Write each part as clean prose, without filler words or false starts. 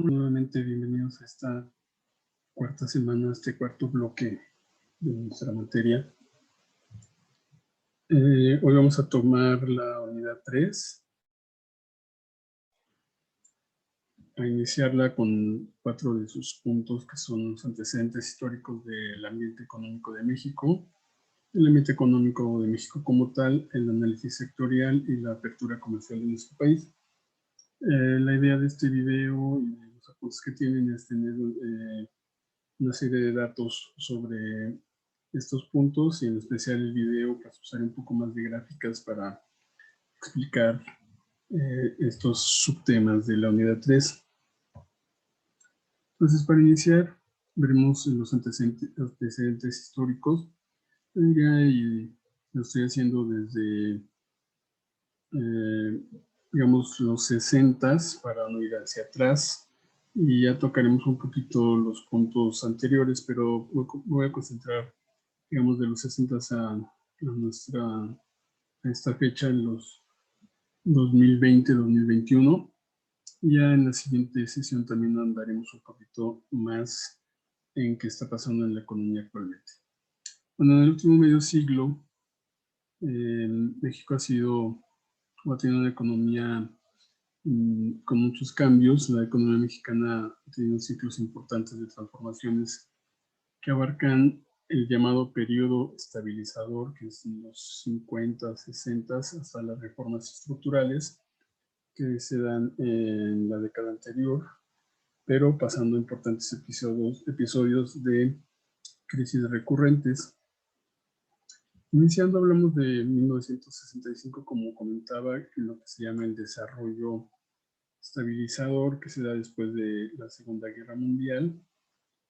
Nuevamente, bienvenidos a esta cuarta semana, a este cuarto bloque de nuestra materia. Hoy vamos a tomar la unidad 3, a iniciarla con 4 de sus puntos, que son los antecedentes históricos del ambiente económico de México, el ambiente económico de México como tal, el análisis sectorial y la apertura comercial de nuestro país. La idea de este video y de los apuntes que tienen es tener una serie de datos sobre estos puntos y en especial el video, pues usaré un poco más de gráficas para explicar estos subtemas de la unidad 3. Entonces, para iniciar, veremos los antecedentes históricos. Y lo estoy haciendo desde, digamos, los 60s para no ir hacia atrás. Y ya tocaremos un poquito los puntos anteriores, pero me voy a concentrar, digamos, de los 60s a esta fecha, en los 2020-2021. Ya en la siguiente sesión también andaremos un poquito más en qué está pasando en la economía actualmente. Bueno, en el último medio siglo, México ha tenido una economía con muchos cambios. La economía mexicana ha tenido ciclos importantes de transformaciones que abarcan el llamado periodo estabilizador, que es en los 50, 60, hasta las reformas estructurales que se dan en la década anterior, pero pasando importantes episodios de crisis recurrentes. Iniciando, hablamos de 1965, como comentaba, en lo que se llama el desarrollo estabilizador, que se da después de la Segunda Guerra Mundial.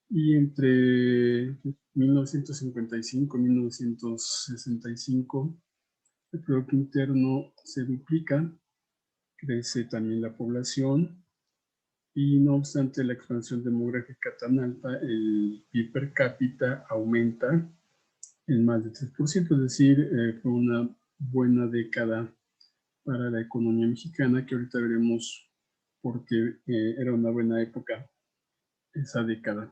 Y entre 1955 y 1965, el Producto Interno se duplica, crece también la población, y no obstante la expansión demográfica tan alta, el PIB per cápita aumenta en más de 3%, es decir, fue una buena década para la economía mexicana, que ahorita veremos por qué era una buena época esa década.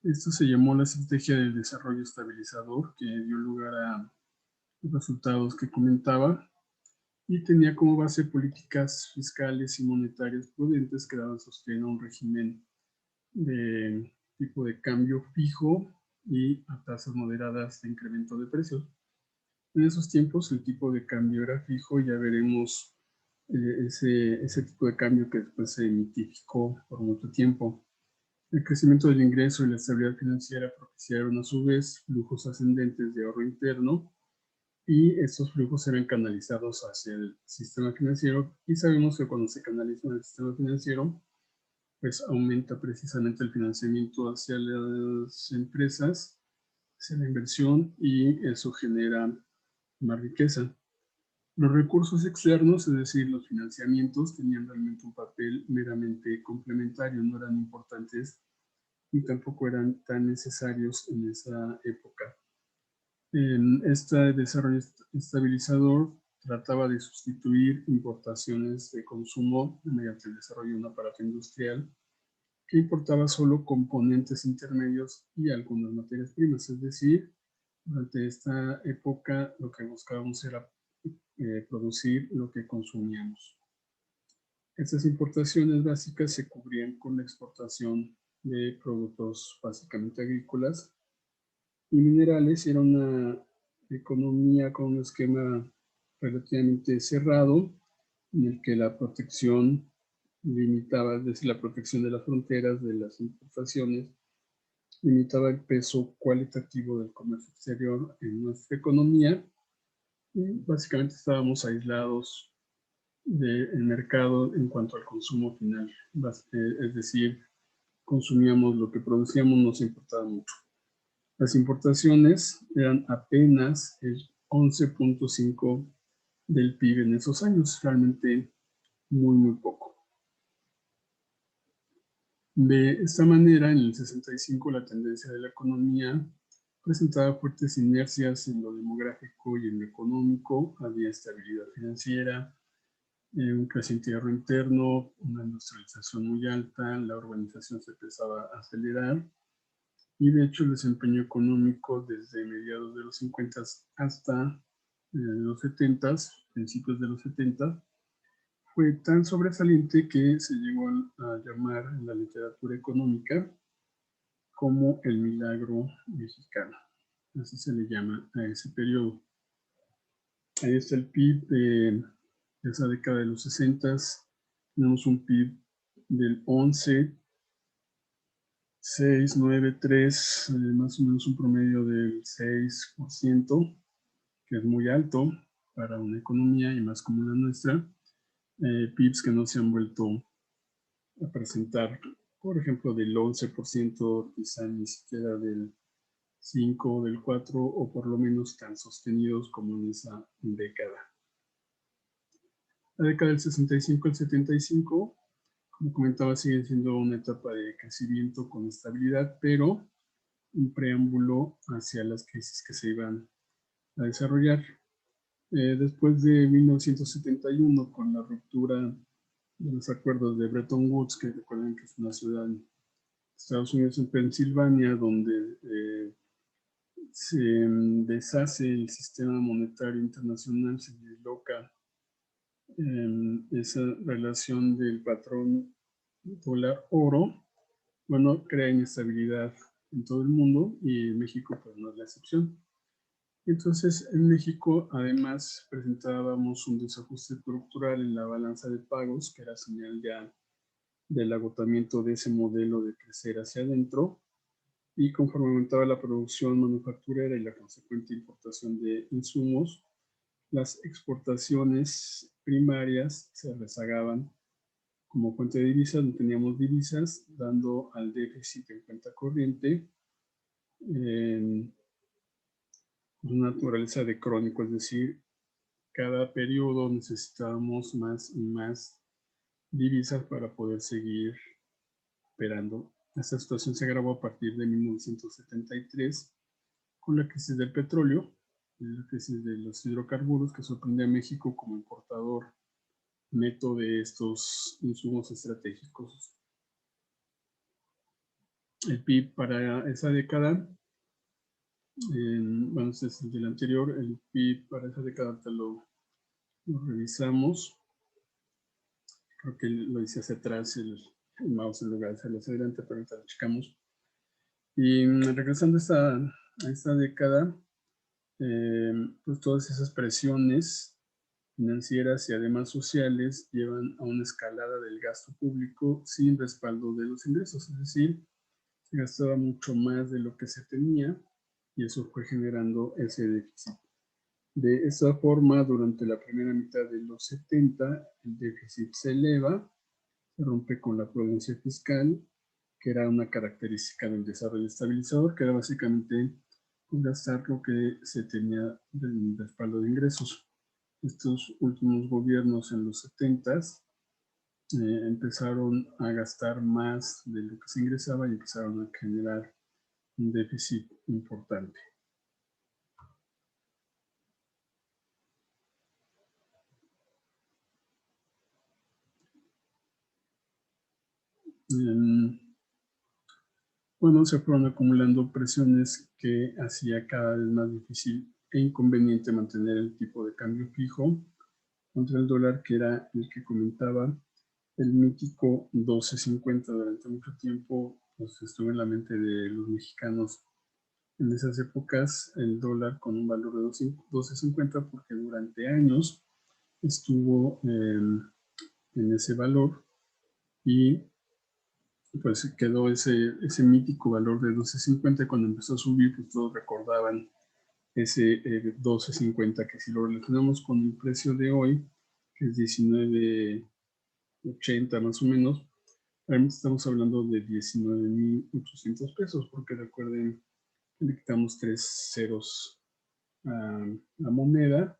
Esto se llamó la estrategia del desarrollo estabilizador, que dio lugar a los resultados que comentaba, y tenía como base políticas fiscales y monetarias prudentes que daban sostén a un régimen de tipo de cambio fijo y a tasas moderadas de incremento de precios. En esos tiempos el tipo de cambio era fijo. Ya veremos ese tipo de cambio que después se mitificó por mucho tiempo. El crecimiento del ingreso y la estabilidad financiera propiciaron a su vez flujos ascendentes de ahorro interno, y estos flujos eran canalizados hacia el sistema financiero, y sabemos que cuando se canaliza el sistema financiero, pues aumenta precisamente el financiamiento hacia las empresas, hacia la inversión, y eso genera más riqueza. Los recursos externos, es decir, los financiamientos, tenían realmente un papel meramente complementario, no eran importantes y tampoco eran tan necesarios en esa época. Este desarrollo estabilizador trataba de sustituir importaciones de consumo mediante el desarrollo de un aparato industrial que importaba solo componentes intermedios y algunas materias primas. Es decir, durante esta época lo que buscábamos era producir lo que consumíamos. Estas importaciones básicas se cubrían con la exportación de productos básicamente agrícolas y minerales. Era una economía con un esquema relativamente cerrado, en el que la protección limitaba, desde la protección de las fronteras, de las importaciones, limitaba el peso cualitativo del comercio exterior en nuestra economía, y básicamente estábamos aislados del mercado en cuanto al consumo final. Es decir, consumíamos lo que producíamos, no se importaba mucho. Las importaciones eran apenas el 11.5% del PIB en esos años, realmente muy poco. De esta manera, en el 65, la tendencia de la economía presentaba fuertes inercias en lo demográfico y en lo económico. Había estabilidad financiera, un creciente ahorro interno, una industrialización muy alta, la urbanización se empezaba a acelerar y de hecho el desempeño económico desde mediados de los 50 hasta los 70, principios de los 70, fue tan sobresaliente que se llegó a llamar en la literatura económica como el milagro mexicano. Así se le llama a ese periodo. Ahí está el PIB de esa década de los 60. Tenemos un PIB del 11, 6, 9, 3, más o menos un promedio del 6%, que es muy alto para una economía y más como la nuestra. PIBs que no se han vuelto a presentar, por ejemplo, del 11%, quizá ni siquiera del 5, del 4, o por lo menos tan sostenidos como en esa década. La década del 65 al 75, como comentaba, sigue siendo una etapa de crecimiento con estabilidad, pero un preámbulo hacia las crisis que se iban a desarrollar. Después de 1971, con la ruptura de los acuerdos de Bretton Woods, que recuerden que es una ciudad en Estados Unidos, en Pensilvania, donde se deshace el sistema monetario internacional, se disloca esa relación del patrón dólar-oro, bueno, crea inestabilidad en todo el mundo y en México pues no es la excepción. Entonces, en México, además, presentábamos un desajuste estructural en la balanza de pagos, que era señal ya del agotamiento de ese modelo de crecer hacia adentro, y conforme aumentaba la producción manufacturera y la consecuente importación de insumos, las exportaciones primarias se rezagaban como fuente de divisas, no teníamos divisas, dando al déficit en cuenta corriente una naturaleza de crónico, es decir, cada periodo necesitábamos más y más divisas para poder seguir operando. Esta situación se agravó a partir de 1973 con la crisis del petróleo, la crisis de los hidrocarburos, que sorprende a México como importador neto de estos insumos estratégicos. El PIB para esa década, bueno, este es el del anterior, el PIB para esa década lo revisamos. Creo que lo hice hacia atrás el mouse en lugar de hacerlo hacia adelante, pero ahorita lo checamos. Y regresando a esta década, pues todas esas presiones financieras y además sociales llevan a una escalada del gasto público sin respaldo de los ingresos, es decir, se gastaba mucho más de lo que se tenía y eso fue generando ese déficit. De esa forma, durante la primera mitad de los 70, el déficit se eleva, se rompe con la prudencia fiscal, que era una característica del desarrollo estabilizador, que era básicamente gastar lo que se tenía del respaldo de ingresos. Estos últimos gobiernos en los 70s empezaron a gastar más de lo que se ingresaba y empezaron a generar un déficit importante. Bueno, se fueron acumulando presiones que hacía cada vez más difícil e inconveniente mantener el tipo de cambio fijo contra el dólar, que era el que comentaba, el mítico 12.50. Durante mucho tiempo pues, estuvo en la mente de los mexicanos en esas épocas el dólar con un valor de 12.50 porque durante años estuvo en ese valor y pues quedó ese mítico valor de 12.50. Cuando empezó a subir, pues todos recordaban ese 12.50, que si lo relacionamos con el precio de hoy, que es 19.80 más o menos, realmente estamos hablando de 19.800 pesos, porque recuerden que le quitamos 3 ceros a la moneda,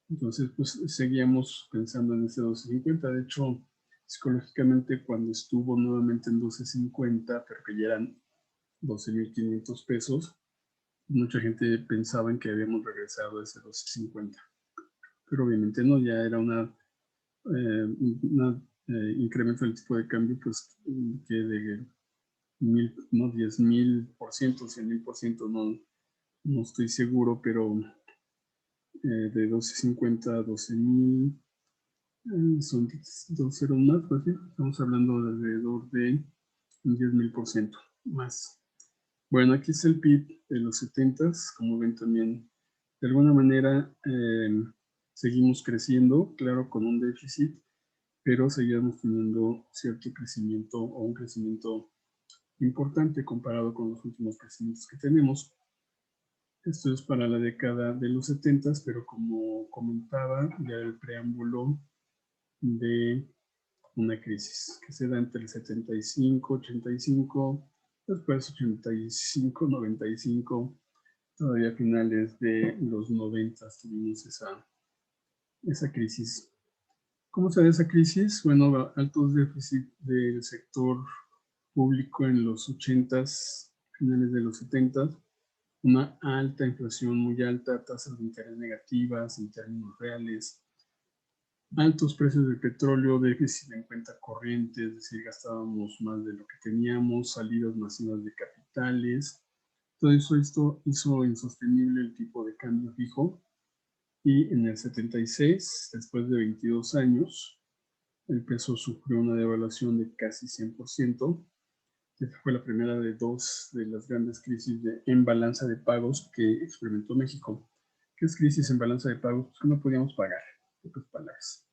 entonces pues seguíamos pensando en ese 12.50. De hecho, psicológicamente cuando estuvo nuevamente en 12.50, pero que ya eran 12.500 pesos, mucha gente pensaba en que habíamos regresado a ese 12.50. Pero obviamente no, ya era una un incremento del tipo de cambio, pues que de 10,000%, 100,000%, no estoy seguro, pero de 12.50 a 12,000, son 2 ceros más, pues sí, estamos hablando de alrededor de 10,000% más. Bueno, aquí es el PIB de los 70s, como ven también, de alguna manera seguimos creciendo, claro, con un déficit, pero seguimos teniendo cierto crecimiento o un crecimiento importante comparado con los últimos crecimientos que tenemos. Esto es para la década de los 70s, pero como comentaba, ya el preámbulo de una crisis que se da entre el 75, 85, después 85, 95, todavía a finales de los 90 tuvimos esa crisis. ¿Cómo se da esa crisis? Bueno, altos déficits del sector público en los 80s, finales de los 70s, una alta inflación, muy alta, tasas de interés negativas en términos reales, altos precios del petróleo, déficit en cuenta corriente, es decir, gastábamos más de lo que teníamos, salidas masivas de capitales. Todo eso esto hizo insostenible el tipo de cambio fijo y en el 76, después de 22 años, el peso sufrió una devaluación de casi 100%. Esta fue la primera de dos de las grandes crisis en balanza de pagos que experimentó México. ¿Qué es crisis en balanza de pagos? Pues que no podíamos pagar, en pocas palabras.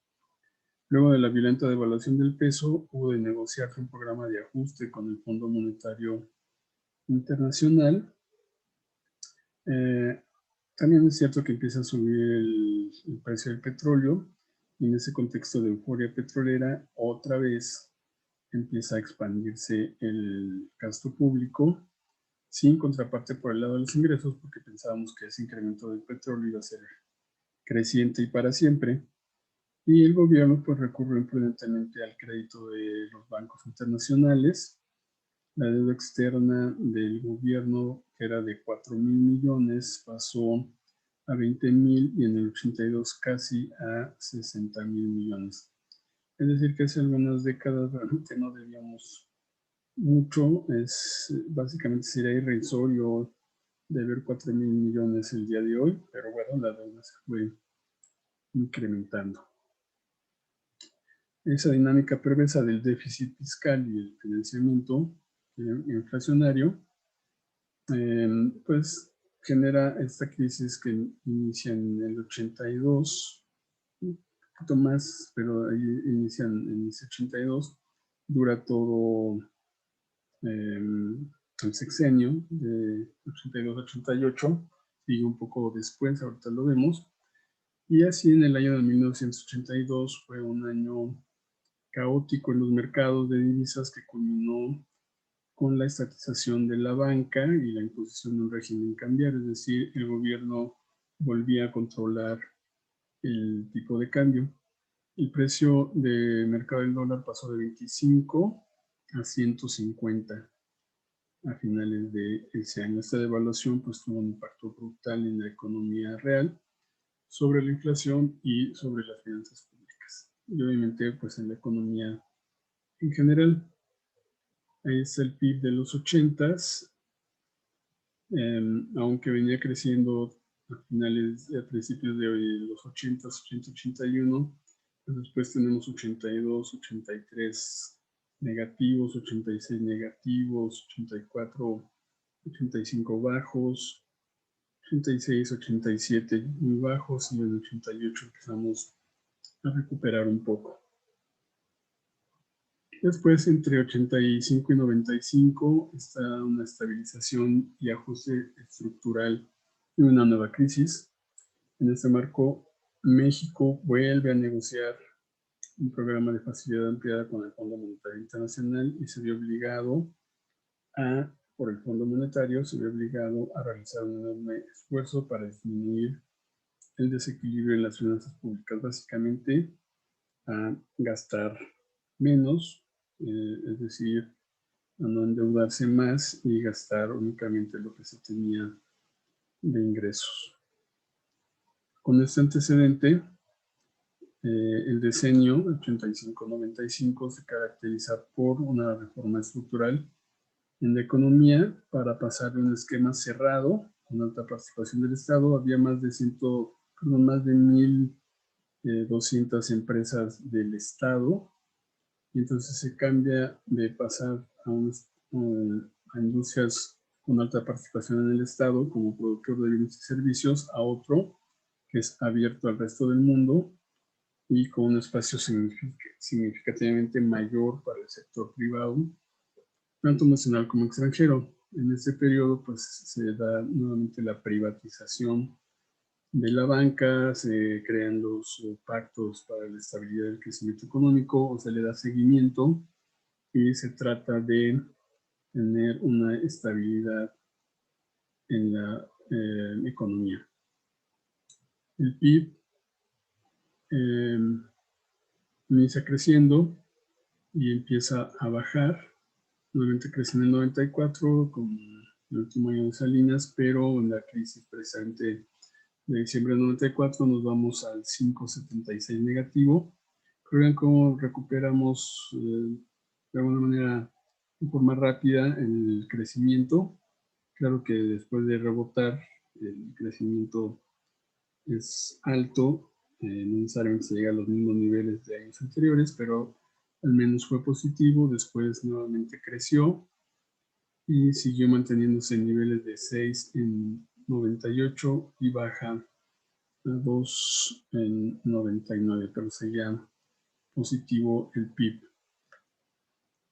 Luego de la violenta devaluación del peso, hubo de negociarse un programa de ajuste con el Fondo Monetario Internacional. También es cierto que empieza a subir el precio del petróleo y en ese contexto de euforia petrolera, otra vez empieza a expandirse el gasto público sin contraparte por el lado de los ingresos, porque pensábamos que ese incremento del petróleo iba a ser creciente y para siempre. Y el gobierno pues recurrió imprudentemente al crédito de los bancos internacionales. La deuda externa del gobierno, que era de 4,000 millones, pasó a 20,000 y en el 82 casi a 60,000 millones. Es decir, que hace algunas décadas realmente no debíamos mucho, básicamente sería irrisorio deber 4,000 millones el día de hoy, pero bueno, la deuda se fue incrementando. Esa dinámica perversa del déficit fiscal y el financiamiento inflacionario, pues genera esta crisis que inicia en el 82, un poquito más, pero ahí inicia en el 82, dura todo el sexenio de 82-88, sigue un poco después, ahorita lo vemos, y así en el año de 1982 fue un año caótico en los mercados de divisas que culminó con la estatización de la banca y la imposición de un régimen cambiario, es decir, el gobierno volvía a controlar el tipo de cambio. El precio de mercado del dólar pasó de 25 a 150 a finales de ese año. Esta devaluación pues tuvo un impacto brutal en la economía real, sobre la inflación y sobre las finanzas públicas. Y obviamente pues en la economía en general. Ahí está el PIB de los 80s, aunque venía creciendo a principios de los 80s, 80, 81, pues después tenemos 82, 83 negativos, 86 negativos, 84, 85 bajos, 86, 87 muy bajos y en el 88 empezamos a recuperar un poco. Después, entre 85 y 95, está una estabilización y ajuste estructural y una nueva crisis. En este marco, México vuelve a negociar un programa de facilidad ampliada con el Fondo Monetario Internacional y se vio obligado por el Fondo Monetario, se vio obligado a realizar un enorme esfuerzo para disminuir el desequilibrio en las finanzas públicas, básicamente a gastar menos, es decir, a no endeudarse más y gastar únicamente lo que se tenía de ingresos. Con este antecedente, El decenio 85-95 se caracteriza por una reforma estructural en la economía para pasar de un esquema cerrado con alta participación del Estado. Había más de 1.200 empresas del Estado, y entonces se cambia de pasar a industrias con alta participación en el Estado como productor de bienes y servicios a otro que es abierto al resto del mundo y con un espacio significativamente mayor para el sector privado, tanto nacional como extranjero. En este periodo pues, se da nuevamente la privatización de la banca, se crean los pactos para la estabilidad del crecimiento económico, o se le da seguimiento y se trata de tener una estabilidad en la economía. El PIB inicia creciendo y empieza a bajar. Nuevamente crece en el 94 con el último año de Salinas, pero en la crisis precisamente de diciembre del 94 nos vamos al 5,76 negativo. Pero vean cómo recuperamos de alguna manera, de forma rápida, el crecimiento. Claro que después de rebotar, el crecimiento es alto, no necesariamente se llega a los mismos niveles de años anteriores, pero al menos fue positivo. Después nuevamente creció y siguió manteniéndose en niveles de 6 en 98 y baja a 2 en 99, pero seguía positivo el PIB.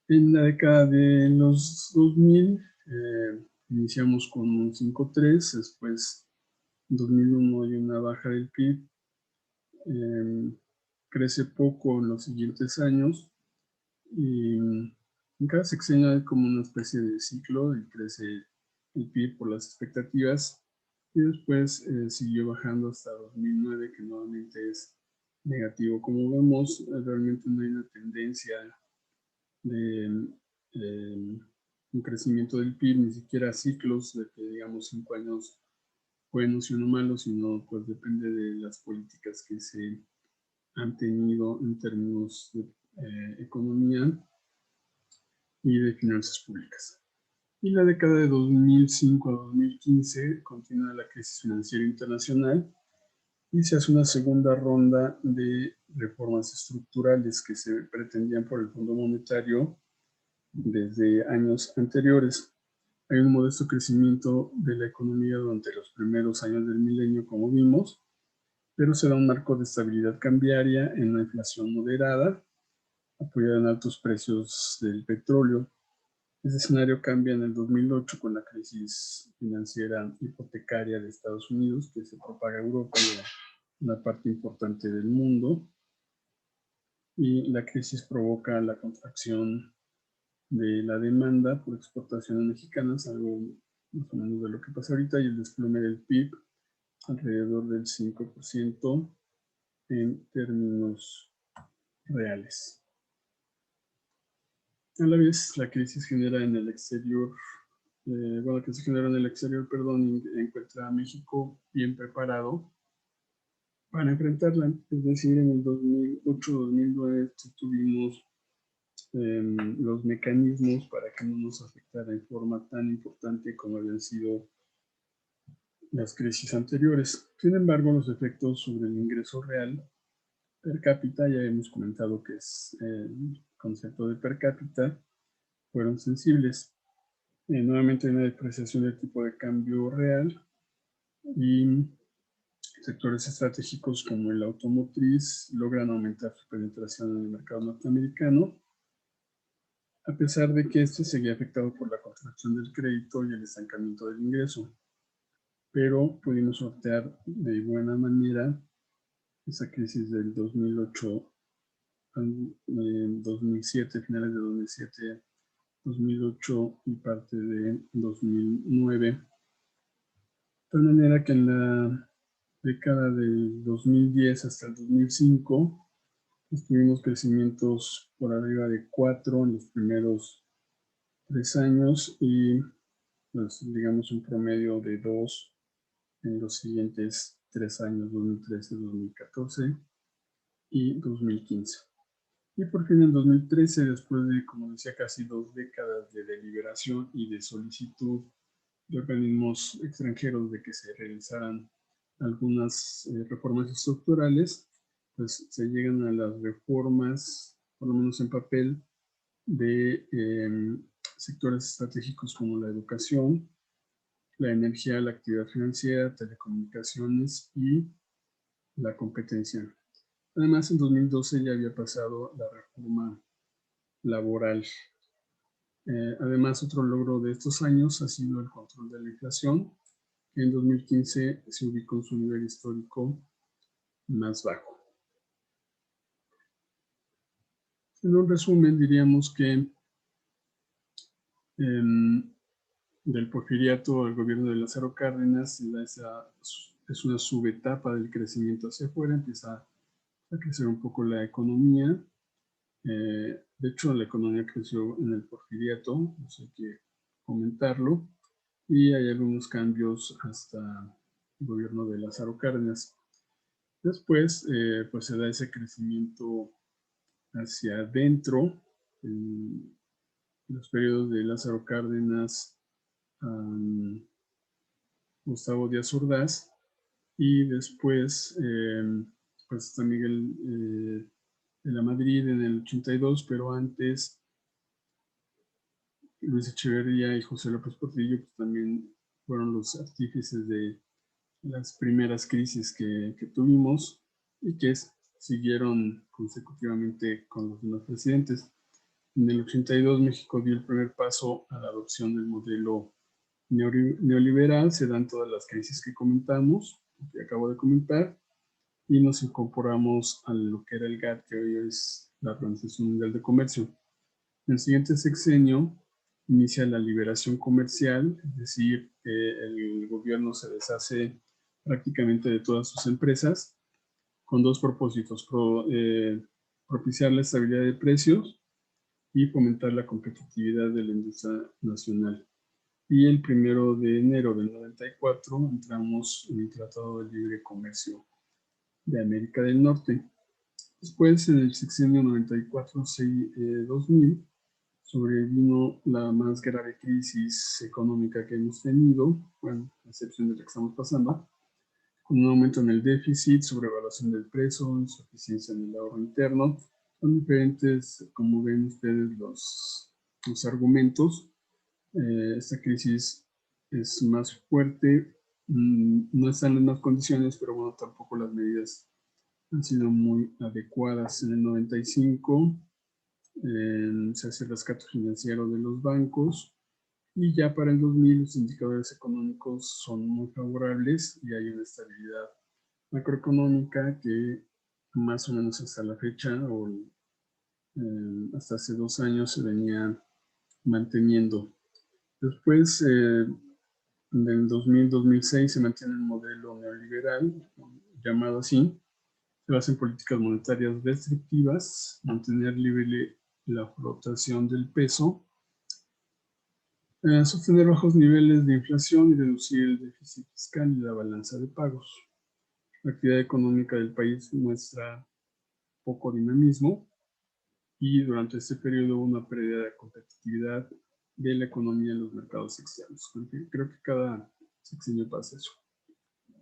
En la década de los 2000 iniciamos con un 5,3, después en 2001 hay una baja del PIB, crece poco en los siguientes años y en cada sexenio hay como una especie de ciclo y crece el PIB por las expectativas, y después siguió bajando hasta 2009, que nuevamente es negativo. Como vemos, realmente no hay una tendencia de un crecimiento del PIB, ni siquiera ciclos de que digamos 5 años buenos y uno malo, sino pues depende de las políticas que se han tenido en términos de economía y de finanzas públicas. Y la década de 2005 a 2015 continúa la crisis financiera internacional y se hace una segunda ronda de reformas estructurales que se pretendían por el Fondo Monetario desde años anteriores. Hay un modesto crecimiento de la economía durante los primeros años del milenio, como vimos, pero se da un marco de estabilidad cambiaria en una inflación moderada, apoyada en altos precios del petróleo. Ese escenario cambia en el 2008 con la crisis financiera hipotecaria de Estados Unidos, que se propaga a Europa y a una parte importante del mundo. Y la crisis provoca la contracción de la demanda por exportaciones mexicanas, algo más o menos de lo que pasa ahorita, y el desplome del PIB alrededor del 5% en términos reales. A la vez, la crisis genera en el exterior, que se genera en el exterior, encuentra a México bien preparado para enfrentarla. Es decir, en el 2008-2009 tuvimos los mecanismos para que no nos afectara en forma tan importante como habían sido las crisis anteriores. Sin embargo, los efectos sobre el ingreso real per cápita, ya hemos comentado que es el concepto de per cápita, fueron sensibles. Nuevamente hay una depreciación del tipo de cambio real y sectores estratégicos como el automotriz logran aumentar su penetración en el mercado norteamericano, a pesar de que este seguía afectado por la contracción del crédito y el estancamiento del ingreso. Pero pudimos sortear de buena manera esa crisis del 2008, 2007, finales de 2007, 2008 y parte de 2009. De tal manera que en la década del 2010 hasta el 2005 tuvimos crecimientos por arriba de 4 en los primeros 3 años y pues, digamos un promedio de 2 en los siguientes 3 años, 2013-2014. y 2015. Y por fin en 2013, después de, como decía, casi 2 décadas de deliberación y de solicitud de organismos extranjeros de que se realizaran algunas reformas estructurales, pues se llegan a las reformas, por lo menos en papel, de sectores estratégicos como la educación, la energía, la actividad financiera, telecomunicaciones y la competencia. Además, en 2012 ya había pasado la reforma laboral. Además, otro logro de estos años ha sido el control de la inflación, que en 2015 se ubicó en su nivel histórico más bajo. En un resumen, diríamos que del porfiriato al gobierno de Lázaro Cárdenas es una subetapa del crecimiento hacia afuera, empieza a crecer un poco la economía. De hecho, la economía creció en el porfiriato, eso hay que comentarlo, y hay algunos cambios hasta el gobierno de Lázaro Cárdenas. Después, pues se da ese crecimiento hacia adentro, en los periodos de Lázaro Cárdenas, Gustavo Díaz Ordaz, y después pues está Miguel de la Madrid en el 82, pero antes Luis Echeverría y José López Portillo pues también fueron los artífices de las primeras crisis que tuvimos y que siguieron consecutivamente con los demás presidentes. En el 82 México dio el primer paso a la adopción del modelo neoliberal, se dan todas las crisis que comentamos, que acabo de comentar, y nos incorporamos a lo que era el GATT, que hoy es la Organización Mundial de Comercio. En el siguiente sexenio inicia la liberación comercial, es decir, el gobierno se deshace prácticamente de todas sus empresas, con dos propósitos: propiciar la estabilidad de precios y fomentar la competitividad de la industria nacional. Y el 1 de enero del 94 entramos en el Tratado de Libre Comercio de América del Norte. Después, en el sexenio 94-2000, sobrevino la más grave crisis económica que hemos tenido, bueno, a excepción de la que estamos pasando, con un aumento en el déficit, sobrevaluación del peso, insuficiencia en el ahorro interno. Son diferentes, como ven ustedes, los argumentos. Esta crisis es más fuerte, no están en las mismas condiciones, pero bueno, tampoco las medidas han sido muy adecuadas. En el 95 se hace el rescate financiero de los bancos y ya para el 2000 los indicadores económicos son muy favorables y hay una estabilidad macroeconómica que más o menos hasta la fecha o hasta hace 2 años se venía manteniendo. Después, del 2000-2006 se mantiene el modelo neoliberal, llamado así. Se basa en políticas monetarias restrictivas, mantener libre la flotación del peso, sostener bajos niveles de inflación y reducir el déficit fiscal y la balanza de pagos. La actividad económica del país muestra poco dinamismo y durante este periodo hubo una pérdida de competitividad de la economía en los mercados externos. Creo que cada sexenio pasa eso.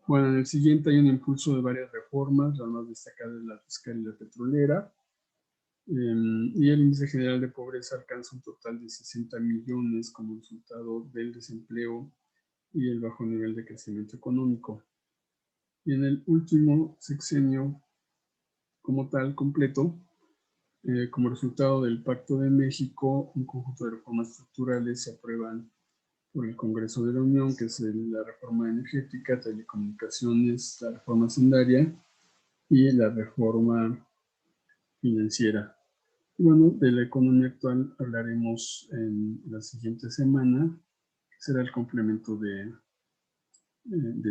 Bueno, en el siguiente hay un impulso de varias reformas, la más destacada es la fiscal y la petrolera, y el índice general de pobreza alcanza un total de 60 millones como resultado del desempleo y el bajo nivel de crecimiento económico. Y en el último sexenio, como tal, completo, como resultado del Pacto de México, un conjunto de reformas estructurales se aprueban por el Congreso de la Unión, que es la reforma energética, telecomunicaciones, la reforma hacendaria y la reforma financiera. Y bueno, de la economía actual hablaremos en la siguiente semana, que será el complemento de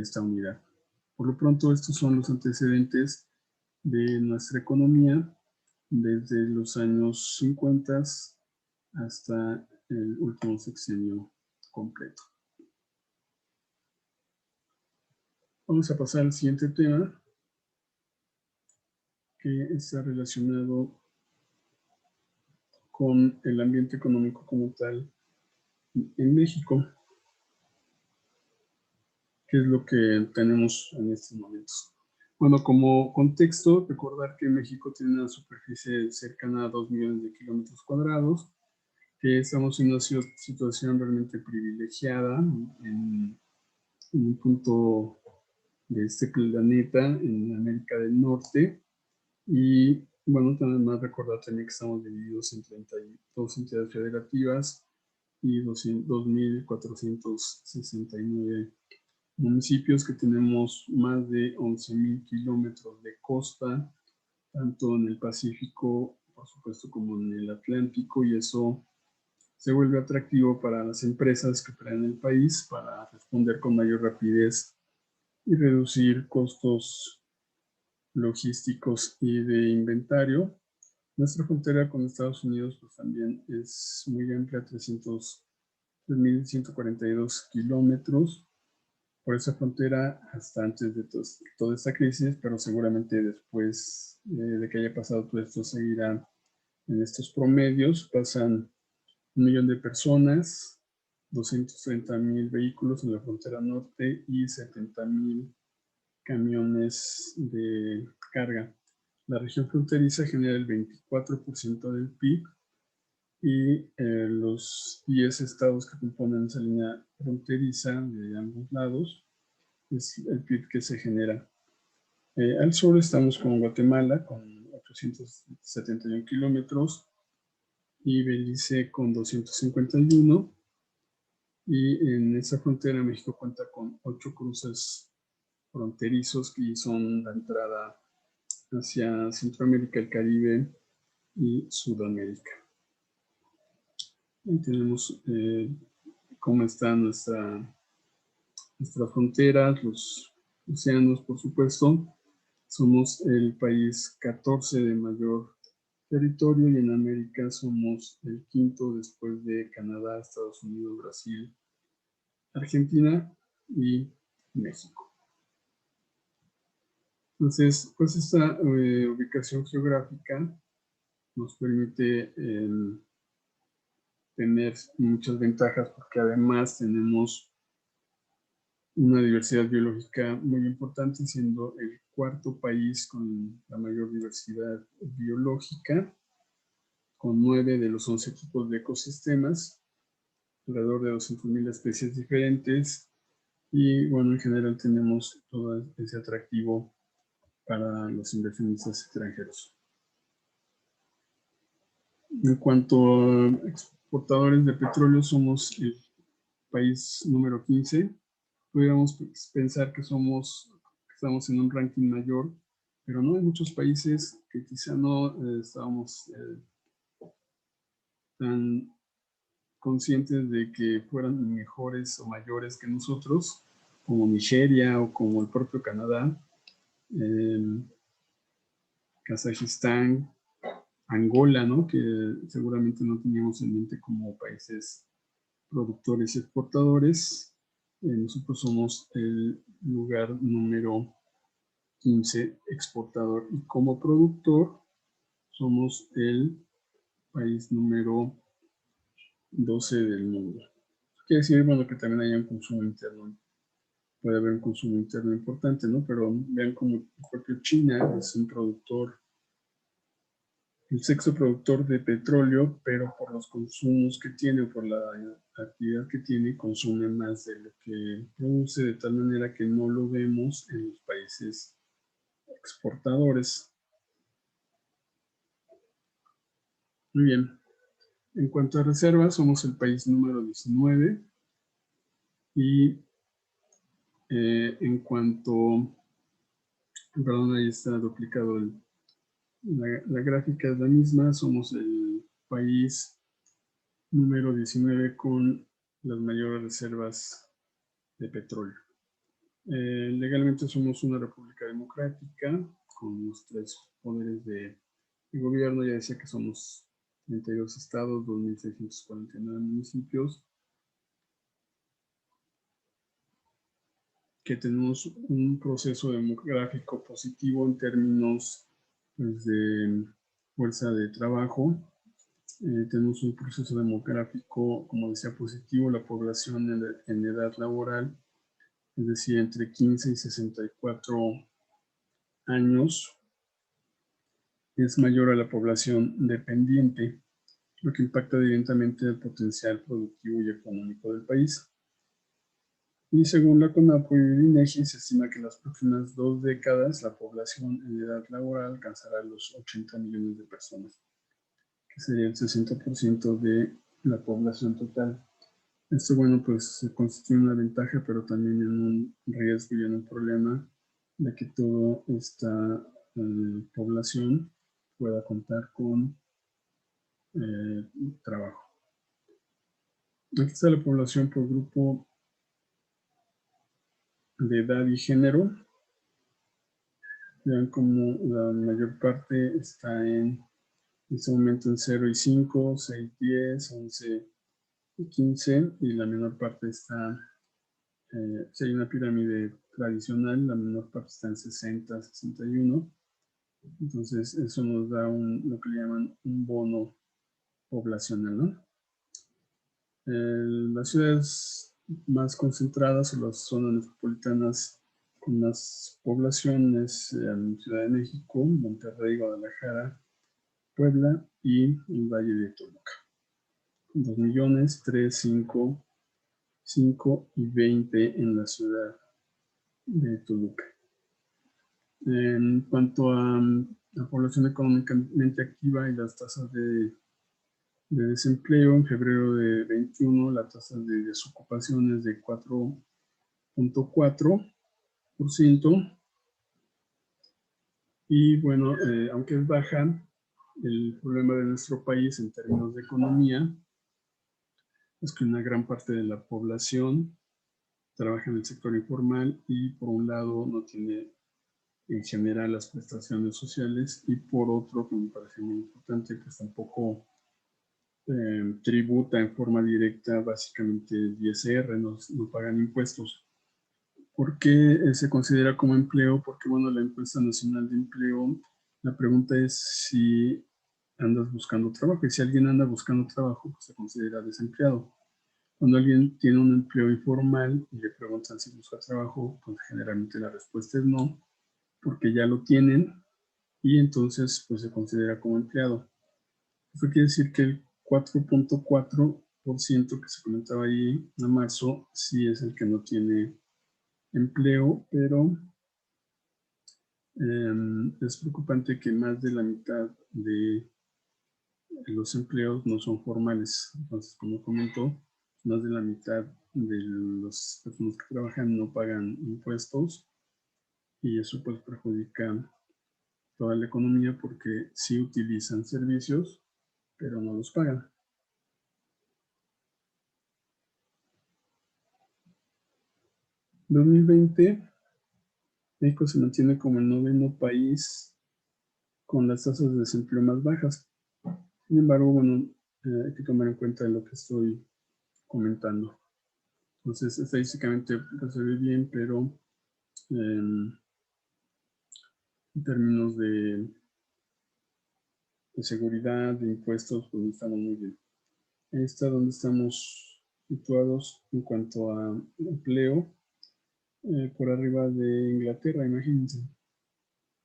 esta unidad. Por lo pronto, estos son los antecedentes de nuestra economía desde los años 50 hasta el último sexenio completo. Vamos a pasar al siguiente tema, que está relacionado con el ambiente económico como tal en México, que es lo que tenemos en estos momentos. Bueno, como contexto, recordar que México tiene una superficie cercana a 2 millones de kilómetros cuadrados, que estamos en una situación realmente privilegiada en un punto de este planeta, en América del Norte. Y bueno, además recordar también que estamos divididos en 32 entidades federativas y 2.469 municipios, que tenemos más de 11.000 kilómetros de costa, tanto en el Pacífico, por supuesto, como en el Atlántico, y eso se vuelve atractivo para las empresas que operan en el país para responder con mayor rapidez y reducir costos logísticos y de inventario. Nuestra frontera con Estados Unidos pues también es muy amplia, 3.142 kilómetros por esa frontera hasta antes de toda esta crisis, pero seguramente después de que haya pasado todo esto seguirá en estos promedios. Pasan 1 millón de personas, 230.000 vehículos en la frontera norte y 70.000 camiones de carga. La región fronteriza genera el 24% del PIB y los 10 estados que componen esa línea fronteriza de ambos lados es el PIB que se genera. Al sur estamos con Guatemala con 871 kilómetros y Belice con 251. Y en esa frontera México cuenta con 8 cruces fronterizos que son la entrada hacia Centroamérica, el Caribe y Sudamérica. Y tenemos cómo están nuestras fronteras, los océanos, por supuesto. Somos el país 14 de mayor territorio y en América somos el quinto después de Canadá, Estados Unidos, Brasil, Argentina y México. Entonces, pues esta ubicación geográfica nos permite tener muchas ventajas porque además tenemos una diversidad biológica muy importante, siendo el cuarto país con la mayor diversidad biológica, con 9 de los 11 tipos de ecosistemas, alrededor de 200.000 especies diferentes, y bueno, en general tenemos todo ese atractivo para los inversionistas extranjeros. En cuanto a exportadores de petróleo, somos el país número 15. Pudiéramos pensar que estamos en un ranking mayor, pero no, hay muchos países que quizá no estábamos tan conscientes de que fueran mejores o mayores que nosotros, como Nigeria o como el propio Canadá, Kazajistán, Angola, ¿no? Que seguramente no teníamos en mente como países productores y exportadores. Nosotros somos el lugar número 15 exportador y como productor somos el país número 12 del mundo. Quiere decir, bueno, que también hay un consumo interno. Puede haber un consumo interno importante, ¿no? Pero vean como el propio China es un productor, el sexto productor de petróleo, pero por los consumos que tiene o por la actividad que tiene, consume más de lo que produce, de tal manera que no lo vemos en los países exportadores. Muy bien. En cuanto a reservas, somos el país número 19 y en cuanto, perdón, ahí está duplicado la gráfica es la misma, somos el país número 19 con las mayores reservas de petróleo. Legalmente somos una república democrática con los 3 poderes de gobierno. Ya decía que somos 32 estados, 2.649 municipios, que tenemos un proceso demográfico positivo en términos pues, de fuerza de trabajo. Tenemos un proceso demográfico, como decía, positivo. La población en edad laboral, es decir, entre 15 y 64 años, es mayor a la población dependiente, lo que impacta directamente el potencial productivo y económico del país. Y según la CONAPO y el INEGI, se estima que en las próximas 2 décadas la población en edad laboral alcanzará los 80 millones de personas, que sería el 60% de la población total. Esto, bueno, pues se constituye una ventaja, pero también en un riesgo y en un problema de que toda esta población pueda contar con trabajo. Aquí está la población por grupo de edad y género. Vean como la mayor parte está en este momento en 0 y 5, 6, 10, 11 y 15, y la menor parte está, si hay una pirámide tradicional, la menor parte está en 60, 61. Entonces eso nos da lo que le llaman un bono poblacional, ¿no? Las ciudades más concentradas o las zonas metropolitanas con más poblaciones, Ciudad de México, Monterrey, Guadalajara, Puebla y el Valle de Toluca. 2 millones, 3, 5, 5 y 20 en la ciudad de Toluca. En cuanto a la población económicamente activa y las tasas de desempleo, en febrero de 21 la tasa de desocupación es de 4.4%. Y bueno, aunque es baja, el problema de nuestro país en términos de economía es que una gran parte de la población trabaja en el sector informal y por un lado no tiene en general las prestaciones sociales y por otro, que me parece muy importante, pues tampoco tributa en forma directa básicamente el ISR, no pagan impuestos. ¿Por qué se considera como empleo? Porque, bueno, la encuesta nacional de empleo, la pregunta es si andas buscando trabajo, y si alguien anda buscando trabajo, pues se considera desempleado. Cuando alguien tiene un empleo informal y le preguntan si busca trabajo, pues generalmente la respuesta es no, porque ya lo tienen y entonces pues se considera como empleado. Eso quiere decir que el 4.4% que se comentaba ahí en marzo sí es el que no tiene empleo, pero es preocupante que más de la mitad de los empleos no son formales. Entonces, como comentó, más de la mitad de las personas que trabajan no pagan impuestos y eso pues perjudica toda la economía porque sí utilizan servicios, pero no los pagan. En 2020, México se mantiene como el 9º país con las tasas de desempleo más bajas. Sin embargo, bueno, hay que tomar en cuenta lo que estoy comentando. Entonces, estadísticamente se ve bien, pero en términos de seguridad, de impuestos, pues no estamos muy bien. Ahí está donde estamos situados en cuanto a empleo, por arriba de Inglaterra, imagínense,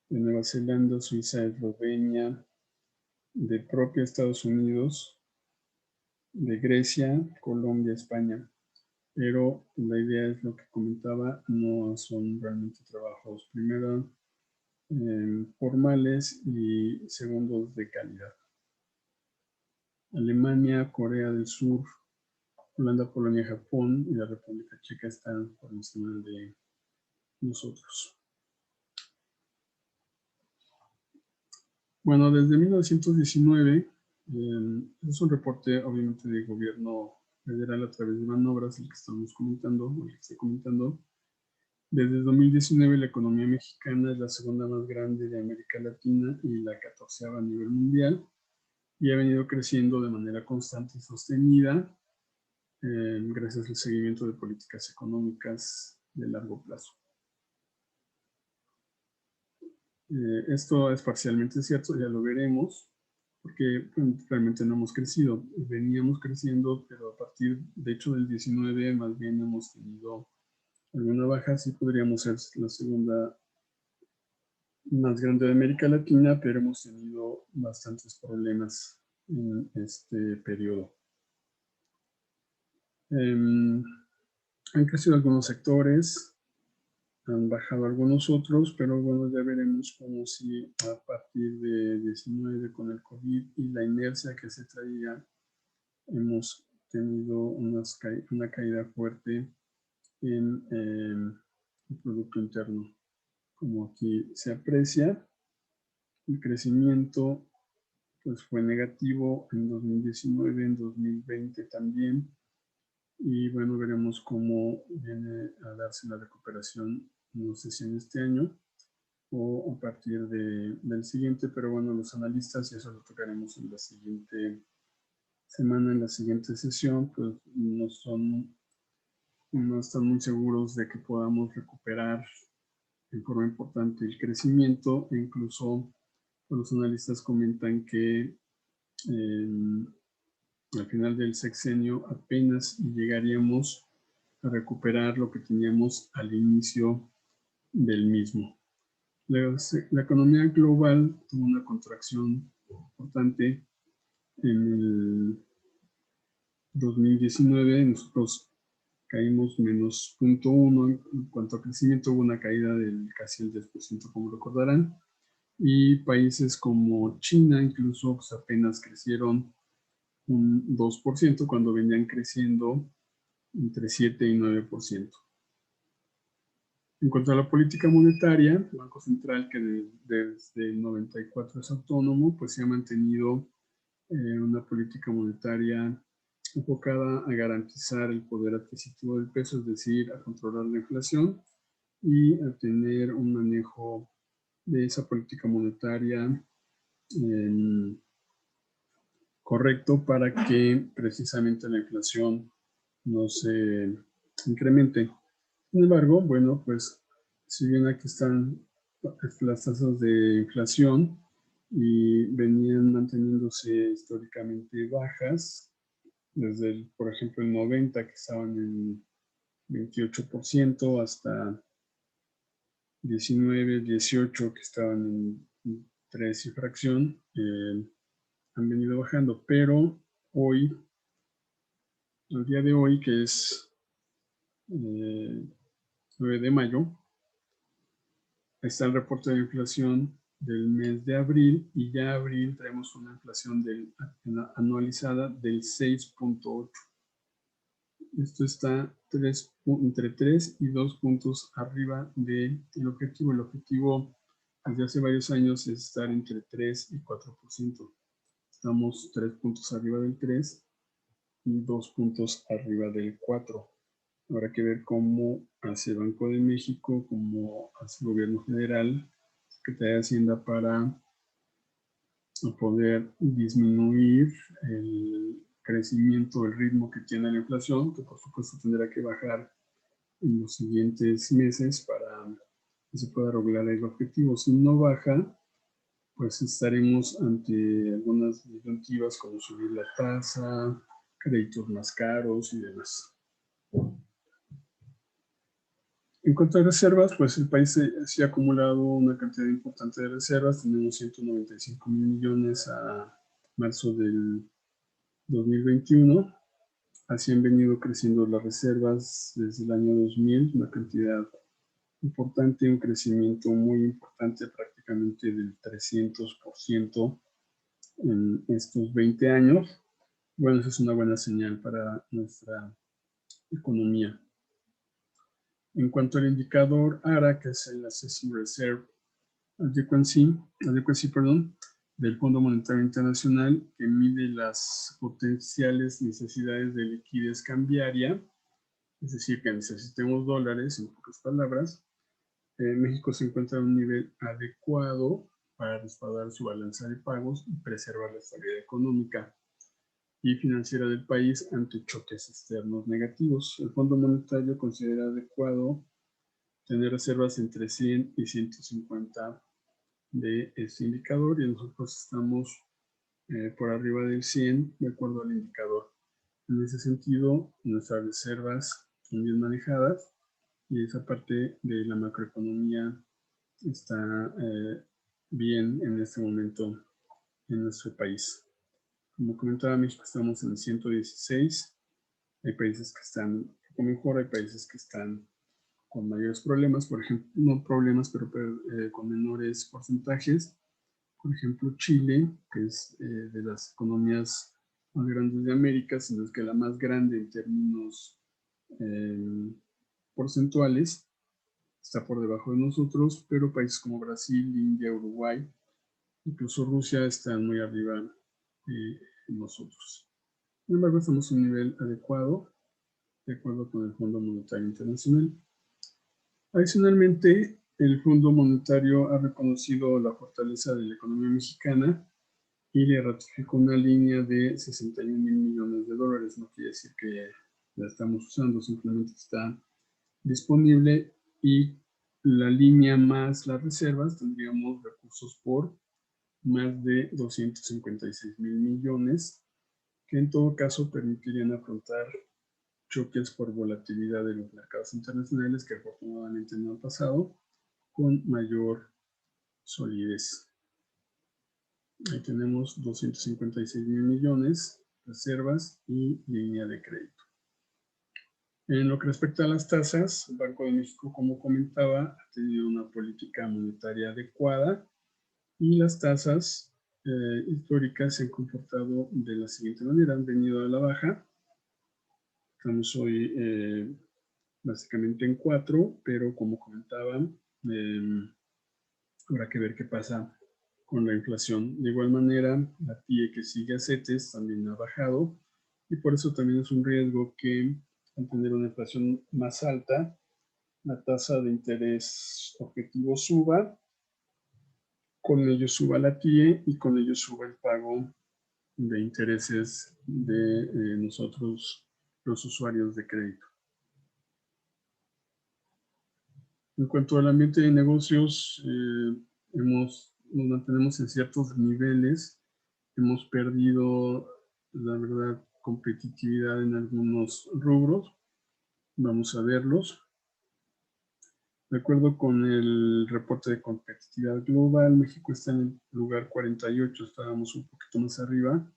de Nueva Zelanda, Suiza, Eslovenia, de propio Estados Unidos, de Grecia, Colombia, España. Pero la idea es lo que comentaba, no son realmente trabajos, primero, formales y segundos de calidad. Alemania, Corea del Sur, Holanda, Polonia, Japón y la República Checa están por encima de nosotros. Bueno, desde 1919, es un reporte obviamente del gobierno federal a través de manobras, el que estamos comentando, o el que estoy comentando. Desde 2019 la economía mexicana es la segunda más grande de América Latina y la 14ª a nivel mundial y ha venido creciendo de manera constante y sostenida gracias al seguimiento de políticas económicas de largo plazo. Esto es parcialmente cierto, ya lo veremos, porque realmente no hemos crecido. Veníamos creciendo, pero a partir, de hecho, del 19, más bien hemos tenido alguna baja. Sí podríamos ser la segunda más grande de América Latina, pero hemos tenido bastantes problemas en este periodo. Han crecido algunos sectores, han bajado algunos otros, pero bueno, ya veremos cómo si a partir de 19 con el COVID y la inercia que se traía, hemos tenido una caída fuerte en el Producto Interno. Como aquí se aprecia, el crecimiento pues fue negativo en 2019, en 2020 también. Y bueno, veremos cómo viene a darse la recuperación, no sé si en este año o a partir del siguiente, pero bueno, los analistas, y eso lo tocaremos en la siguiente semana, en la siguiente sesión, pues no están muy seguros de que podamos recuperar en forma importante el crecimiento, e incluso los analistas comentan que al final del sexenio apenas llegaríamos a recuperar lo que teníamos al inicio del mismo. La economía global tuvo una contracción importante en el 2019. Nosotros caímos menos 0.1 en cuanto a crecimiento, hubo una caída del casi el 10%, como recordarán, y países como China incluso pues, apenas crecieron un 2% cuando venían creciendo entre 7 y 9%. En cuanto a la política monetaria, el Banco Central, que desde el 94 es autónomo, pues se ha mantenido una política monetaria enfocada a garantizar el poder adquisitivo del peso, es decir, a controlar la inflación y a tener un manejo de esa política monetaria correcto para que precisamente la inflación no se incremente. Sin embargo, bueno, pues si bien aquí están las tasas de inflación y venían manteniéndose históricamente bajas, desde, por ejemplo, el 90, que estaban en 28%, hasta 19, 18, que estaban en 3 y fracción, han venido bajando, pero hoy, al día de hoy, que es 9 de mayo, está el reporte de inflación del mes de abril, y ya abril traemos una inflación anualizada del 6.8. Esto está entre 3 y 2 puntos arriba del objetivo. El objetivo desde hace varios años es estar entre 3 y 4%. Estamos 3 puntos arriba del 3 y 2 puntos arriba del 4. Habrá que ver cómo hace el Banco de México, cómo hace el gobierno federal, Secretaría de Hacienda, para poder disminuir el crecimiento, el ritmo que tiene la inflación, que por supuesto tendrá que bajar en los siguientes meses para que se pueda lograr el objetivo. Si no baja, pues estaremos ante algunas disyuntivas como subir la tasa, créditos más caros y demás. En cuanto a reservas, pues el país se ha acumulado una cantidad importante de reservas. Tenemos 195 mil millones a marzo del 2021. Así han venido creciendo las reservas desde el año 2000, una cantidad importante, un crecimiento muy importante, prácticamente del 300% en estos 20 años. Bueno, eso es una buena señal para nuestra economía. En cuanto al indicador ARA, que es el Assessing Reserve Adequacy, del Fondo Monetario Internacional, que mide las potenciales necesidades de liquidez cambiaria, es decir, que necesitemos dólares, en pocas palabras. México se encuentra en un nivel adecuado para respaldar su balanza de pagos y preservar la estabilidad económica y financiera del país ante choques externos negativos. El Fondo Monetario considera adecuado tener reservas entre 100 y 150 de este indicador y nosotros estamos por arriba del 100 de acuerdo al indicador. En ese sentido, nuestras reservas son bien manejadas y esa parte de la macroeconomía está bien en este momento en nuestro país. Como comentaba, México estamos en 116. Hay países que están un poco mejor, hay países que están con mayores problemas, por ejemplo, no problemas, pero con menores porcentajes. Por ejemplo, Chile, que es de las economías más grandes de América, sino es que la más grande en términos porcentuales, está por debajo de nosotros, pero países como Brasil, India, Uruguay, incluso Rusia están muy arriba de nosotros. Sin embargo, estamos en un nivel adecuado, de acuerdo con el Fondo Monetario Internacional. Adicionalmente, el Fondo Monetario ha reconocido la fortaleza de la economía mexicana y le ratificó una línea de 61 mil millones de dólares. No quiere decir que la estamos usando, simplemente está disponible y la línea más las reservas tendríamos recursos por más de 256 mil millones, que en todo caso permitirían afrontar choques por volatilidad de los mercados internacionales que afortunadamente no han pasado con mayor solidez. Ahí tenemos 256 mil millones, reservas y línea de crédito. En lo que respecta a las tasas, el Banco de México, como comentaba, ha tenido una política monetaria adecuada y las tasas históricas se han comportado de la siguiente manera, han venido a la baja. Estamos hoy básicamente en 4, pero como comentaba, habrá que ver qué pasa con la inflación. De igual manera, la TIE que sigue a CETES también ha bajado y por eso también es un riesgo que al tener una inflación más alta, la tasa de interés objetivo suba, con ello suba la TIE y con ello suba el pago de intereses de nosotros, los usuarios de crédito. En cuanto al ambiente de negocios, nos mantenemos en ciertos niveles. Hemos perdido, la verdad, competitividad en algunos rubros. Vamos a verlos. De acuerdo con el reporte de competitividad global, México está en el lugar 48, estábamos un poquito más arriba.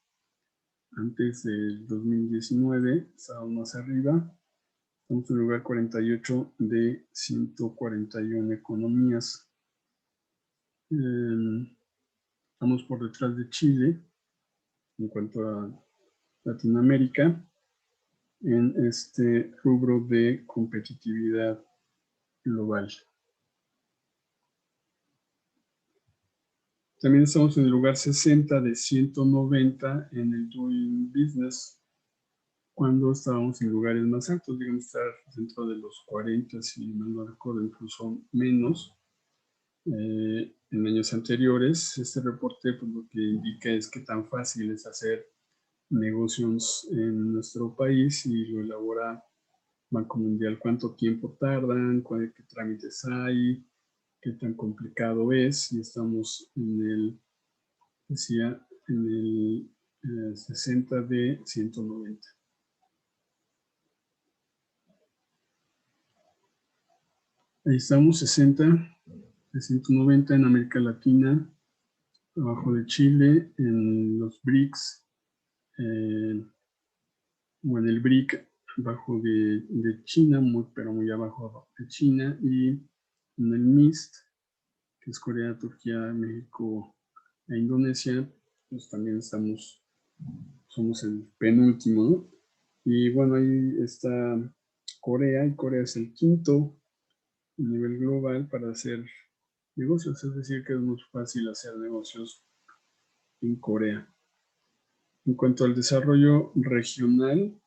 Antes del 2019 estábamos más arriba. Estamos en el lugar 48 de 141 economías. Estamos por detrás de Chile en cuanto a Latinoamérica en este rubro de competitividad global. También estamos en el lugar 60 de 190 en el Doing Business, cuando estábamos en lugares más altos, digamos estar dentro de los 40, si mal no recuerdo, incluso menos. En años anteriores, este reporte pues, lo que indica es que tan fácil es hacer negocios en nuestro país y lo elabora Banco Mundial, cuánto tiempo tardan, qué trámites hay, qué tan complicado es, y estamos en el, decía, en el 60 de 190. Ahí estamos, 60 de 190 en América Latina, abajo de Chile, en los BRICS, o en el BRIC, abajo de China, pero muy abajo de China, y en el MIST, que es Corea, Turquía, México e Indonesia, pues también somos el penúltimo, ¿no? Y bueno, ahí está Corea, y Corea es el quinto a nivel global para hacer negocios, es decir, que es muy fácil hacer negocios en Corea. En cuanto al desarrollo regional,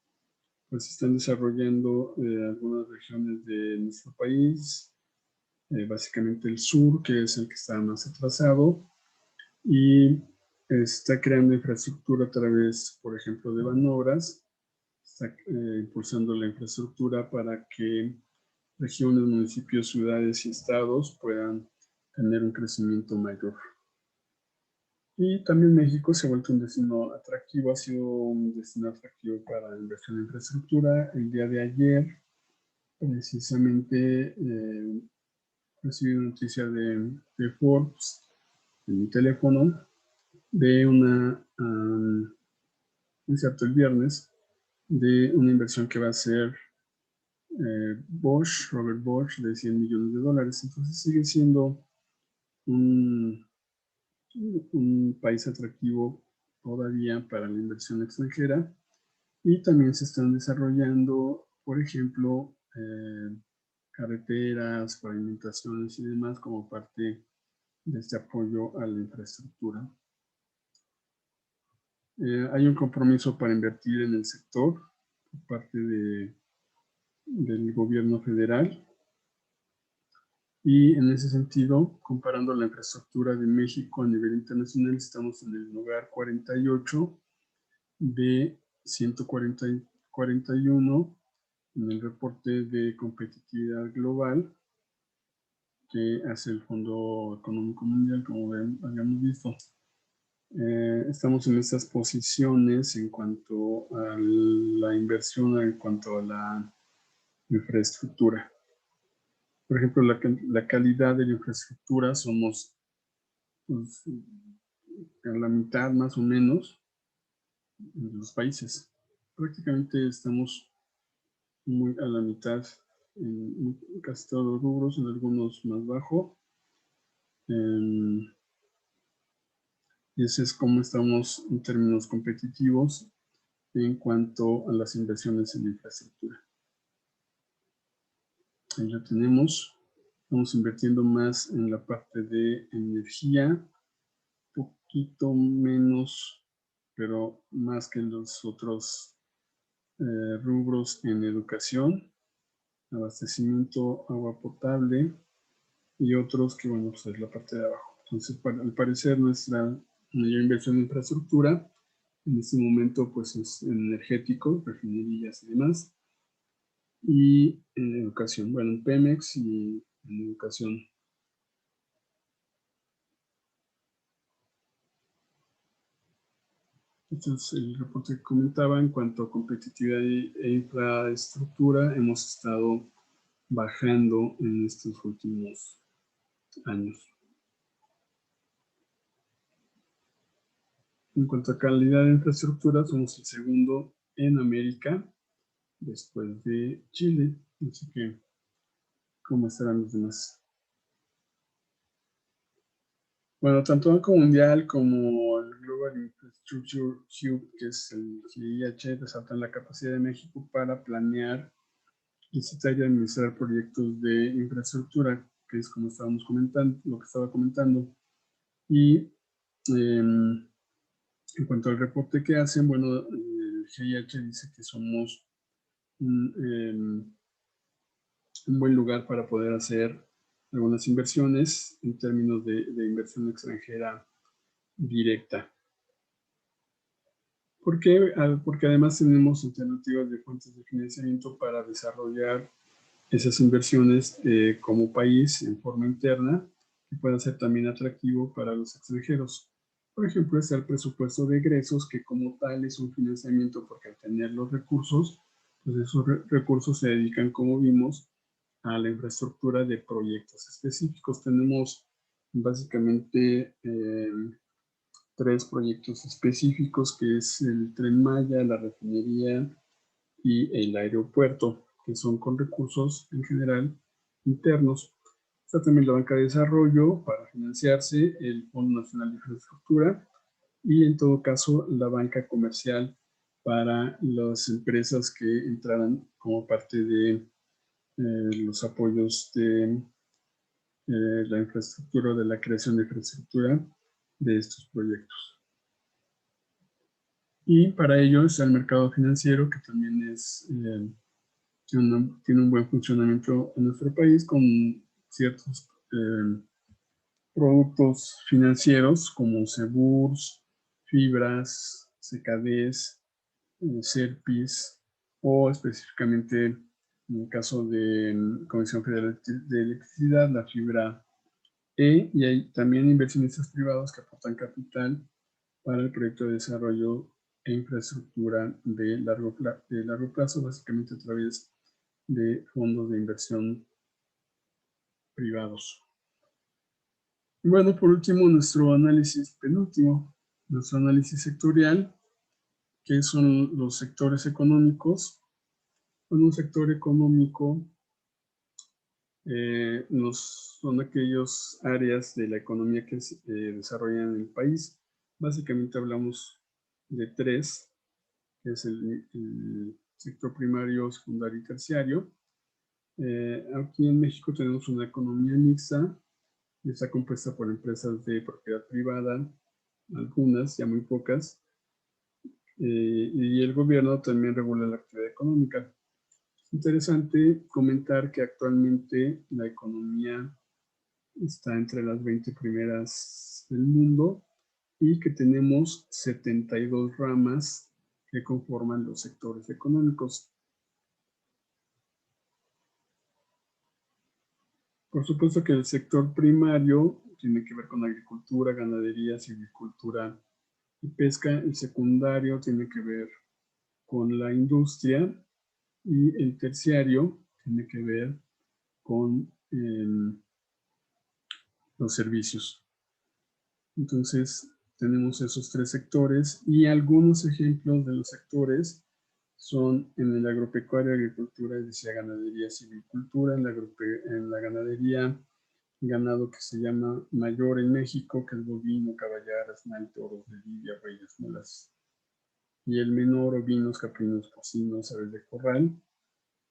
pues se están desarrollando algunas regiones de nuestro país, básicamente el sur, que es el que está más atrasado, y está creando infraestructura a través, por ejemplo, de Banobras, está impulsando la infraestructura para que regiones, municipios, ciudades y estados puedan tener un crecimiento mayor. Y también México se ha vuelto un destino atractivo, ha sido un destino atractivo para la inversión en infraestructura. El día de ayer, precisamente, recibí una noticia de Forbes en mi teléfono de una, cierto, el viernes, de una inversión que va a hacer Robert Bosch, de $100 millones. Entonces sigue siendo un país atractivo todavía para la inversión extranjera, y también se están desarrollando, por ejemplo, carreteras, pavimentaciones y demás como parte de este apoyo a la infraestructura. Hay un compromiso para invertir en el sector por parte del gobierno federal, y en ese sentido, comparando la infraestructura de México a nivel internacional, estamos en el lugar 48 de 141 en el reporte de competitividad global que hace el Fondo Económico Mundial, como habíamos visto. Estamos en estas posiciones en cuanto a la inversión, en cuanto a la infraestructura. Por ejemplo, la calidad de la infraestructura somos, pues, a la mitad más o menos de los países. Prácticamente estamos muy a la mitad en casi todos los rubros, en algunos más bajo. Y ese es cómo estamos en términos competitivos en cuanto a las inversiones en infraestructura. Ahí lo tenemos. Estamos invirtiendo más en la parte de energía, poquito menos, pero más que los otros rubros en educación, abastecimiento, agua potable y otros que, bueno, pues es la parte de abajo. Entonces, al parecer, nuestra mayor inversión en infraestructura en este momento, pues, es en energético, refinerías y demás, y en educación, bueno, en Pemex y en educación. Este es el reporte que comentaba. En cuanto a competitividad e infraestructura, hemos estado bajando en estos últimos años. En cuanto a calidad de infraestructura, somos el segundo en América, después de Chile. Así que, ¿cómo estarán los demás? Bueno, tanto Banco Mundial como el Global Infrastructure Hub, que es el GIH, resaltan la capacidad de México para planear, licitar y administrar proyectos de infraestructura, que es como estábamos comentando, lo que estaba comentando. Y en cuanto al reporte que hacen, bueno, el GIH dice que somos un buen lugar para poder hacer algunas inversiones en términos de inversión extranjera directa. ¿Por qué? Porque además tenemos alternativas de fuentes de financiamiento para desarrollar esas inversiones como país en forma interna, que pueda ser también atractivo para los extranjeros. Por ejemplo, está el presupuesto de egresos, que como tal es un financiamiento, porque al tener los recursos, pues esos recursos se dedican, como vimos, a la infraestructura de proyectos específicos. Tenemos básicamente 3 proyectos específicos, que es el Tren Maya, la refinería y el aeropuerto, que son con recursos en general internos. Está también la banca de desarrollo para financiarse, el Fondo Nacional de Infraestructura y, en todo caso, la banca comercial para las empresas que entraran como parte de los apoyos de la infraestructura, de la creación de infraestructura de estos proyectos. Y para ello está el mercado financiero, que también es, tiene un buen funcionamiento en nuestro país, con ciertos productos financieros como Ceburs, Fibras, CKDs, Serpis, o específicamente en el caso de Comisión Federal de Electricidad, la fibra Y hay también inversionistas privados que aportan capital para el proyecto de desarrollo e infraestructura de largo plazo, básicamente a través de fondos de inversión privados. Y bueno, por último, nuestro análisis penúltimo, nuestro análisis sectorial, que son los sectores económicos. Bueno, un sector económico son aquellas áreas de la economía que se desarrollan en el país. Básicamente hablamos de tres, que es el sector primario, secundario y terciario. Aquí en México tenemos una economía mixta, y está compuesta por empresas de propiedad privada, algunas, ya muy pocas, y el gobierno también regula la actividad económica. Interesante comentar que actualmente la economía está entre las 20 primeras del mundo y que tenemos 72 ramas que conforman los sectores económicos. Por supuesto que el sector primario tiene que ver con agricultura, ganadería, silvicultura y pesca. El secundario tiene que ver con la industria y el terciario tiene que ver con los servicios. Entonces, tenemos esos tres sectores y algunos ejemplos de los sectores son en el agropecuario, agricultura, es decir, ganadería, silvicultura, en la ganadería, ganado que se llama mayor en México, que es bovino, caballar, asnal, toros de lidia, bueyes, mulas. Y el menor, ovinos, caprinos, porcinos, aves de corral.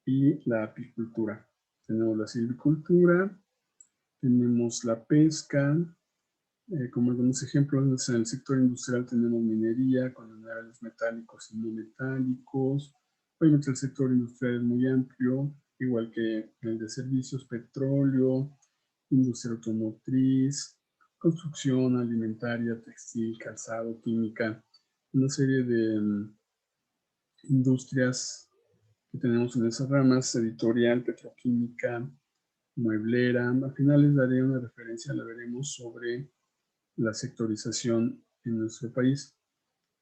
Y la apicultura. Tenemos la silvicultura, tenemos la pesca, como algunos ejemplos, en el sector industrial tenemos minería con minerales metálicos y no metálicos. Obviamente el sector industrial es muy amplio, igual que el de servicios, petróleo, industria automotriz, construcción alimentaria, textil, calzado, química, una serie de industrias que tenemos en esas ramas, editorial, petroquímica, mueblera. Al final les daré una referencia, la veremos, sobre la sectorización en nuestro país.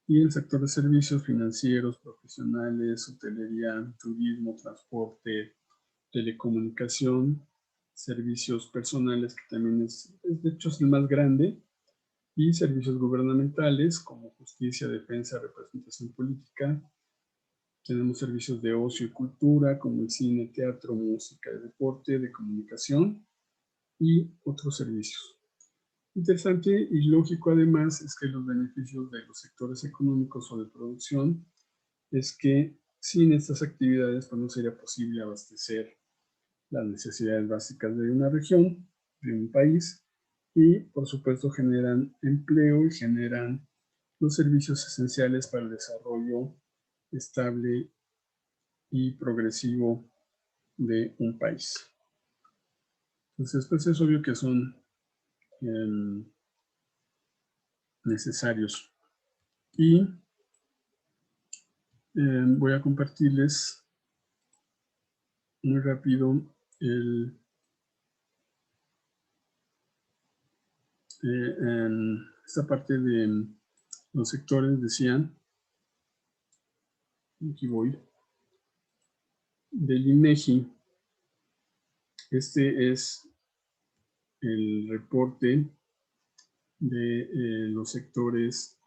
Y el sector de servicios financieros, profesionales, hotelería, turismo, transporte, telecomunicación, servicios personales, que también es de hecho es el más grande, y servicios gubernamentales como justicia, defensa, representación política. Tenemos servicios de ocio y cultura como el cine, teatro, música, deporte, de comunicación y otros servicios. Interesante y lógico además es que los beneficios de los sectores económicos o de producción es que sin estas actividades pues no sería posible abastecer las necesidades básicas de una región, de un país, y por supuesto generan empleo y generan los servicios esenciales para el desarrollo estable y progresivo de un país. Entonces, pues es obvio que son necesarios. Y voy a compartirles muy rápido esta parte de los sectores, decían, aquí voy, del INEGI. Este es el reporte de los sectores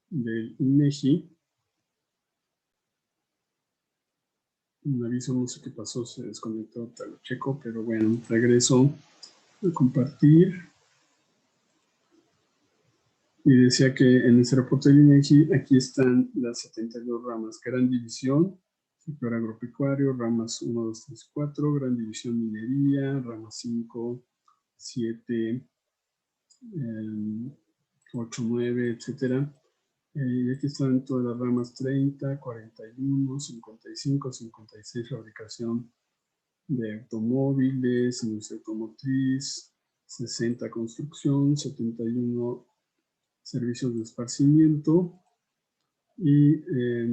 del INEGI. Un aviso, no sé qué pasó, se desconectó, te lo checo, pero bueno, regreso a compartir. Y decía que en este reporte del INEGI, aquí están las 72 ramas. Gran división, sector agropecuario, ramas 1, 2, 3, 4, gran división minería, ramas 5, 7, 8, 9, etcétera. Y aquí están todas las ramas 30, 41, 55, 56, fabricación de automóviles, industria automotriz, 60, construcción, 71, servicios de esparcimiento, y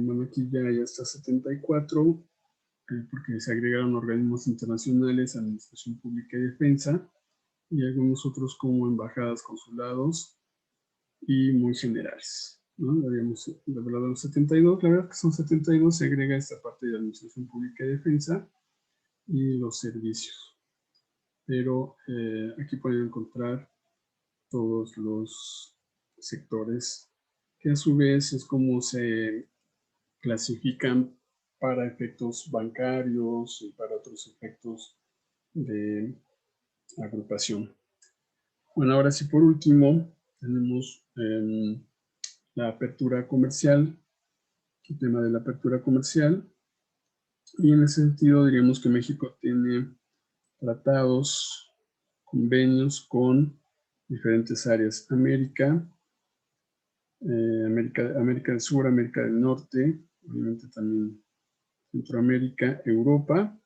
bueno, aquí ya está 74, porque se agregaron organismos internacionales, administración pública y defensa, y algunos otros como embajadas, consulados y muy generales, ¿no? Habíamos hablado de los 72, la verdad que son 72, se agrega esta parte de administración pública y defensa y los servicios. Pero aquí pueden encontrar todos los sectores que a su vez es como se clasifican para efectos bancarios y para otros efectos de agrupación. Bueno, ahora sí, por último, tenemos la apertura comercial, el tema de la apertura comercial, y en ese sentido diríamos que México tiene tratados, convenios con diferentes áreas, América del Sur, América del Norte, obviamente también Centroamérica, Europa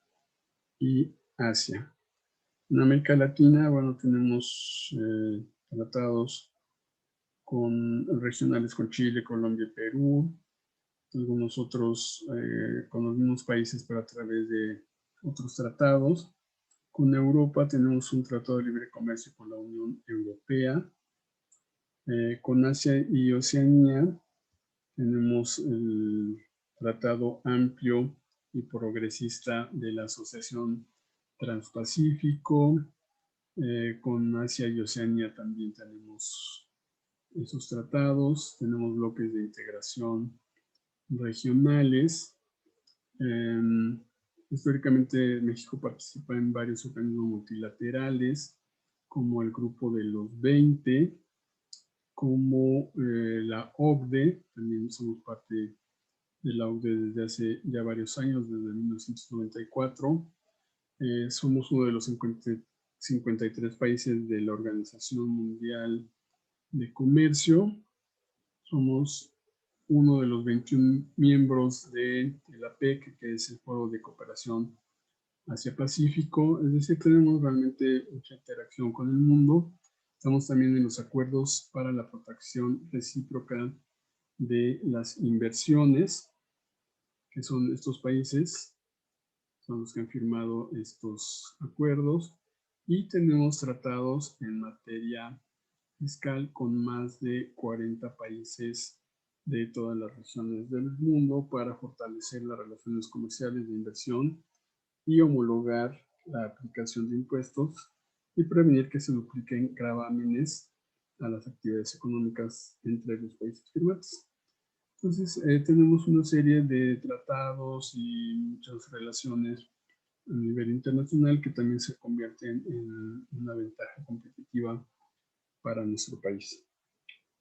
y Asia. En América Latina, bueno, tenemos tratados regionales con Chile, Colombia y Perú, algunos otros con los mismos países, pero a través de otros tratados. Con Europa tenemos un tratado de libre comercio con la Unión Europea. Con Asia y Oceanía tenemos el tratado amplio y progresista de la Asociación Transpacífico. Con Asia y Oceanía también tenemos esos tratados. Tenemos bloques de integración regionales. Históricamente México participa en varios organismos multilaterales, como el Grupo de los 20, como la OCDE, también somos parte de la OCDE desde hace ya varios años, desde 1994. Somos uno de los 53 países de la Organización Mundial de Comercio. Somos uno de los 21 miembros de la PEC, que es el Foro de Cooperación Asia-Pacífico. Es decir, tenemos realmente mucha interacción con el mundo. Estamos también en los acuerdos para la protección recíproca de las inversiones, que son estos países, son los que han firmado estos acuerdos. Y tenemos tratados en materia fiscal con más de 40 países de todas las regiones del mundo para fortalecer las relaciones comerciales de inversión y homologar la aplicación de impuestos y prevenir que se dupliquen gravámenes a las actividades económicas entre los países firmantes. Entonces, tenemos una serie de tratados y muchas relaciones a nivel internacional que también se convierten en una ventaja competitiva para nuestro país.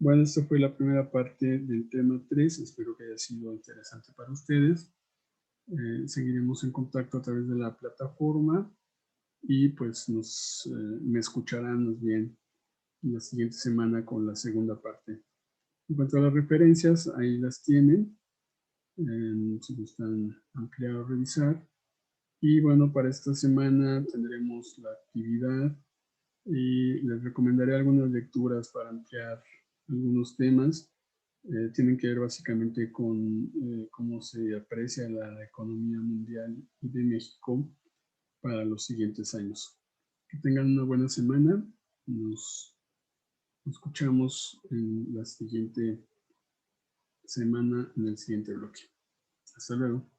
Bueno, esta fue la primera parte del tema 3. Espero que haya sido interesante para ustedes. Seguiremos en contacto a través de la plataforma y pues me escucharán más bien la siguiente semana con la segunda parte. En cuanto a las referencias, ahí las tienen. Si gustan ampliar o revisar. Y bueno, para esta semana tendremos la actividad y les recomendaré algunas lecturas para ampliar algunos temas. Tienen que ver básicamente con cómo se aprecia la economía mundial y de México para los siguientes años. Que tengan una buena semana. Nos escuchamos en la siguiente semana, en el siguiente bloque. Hasta luego.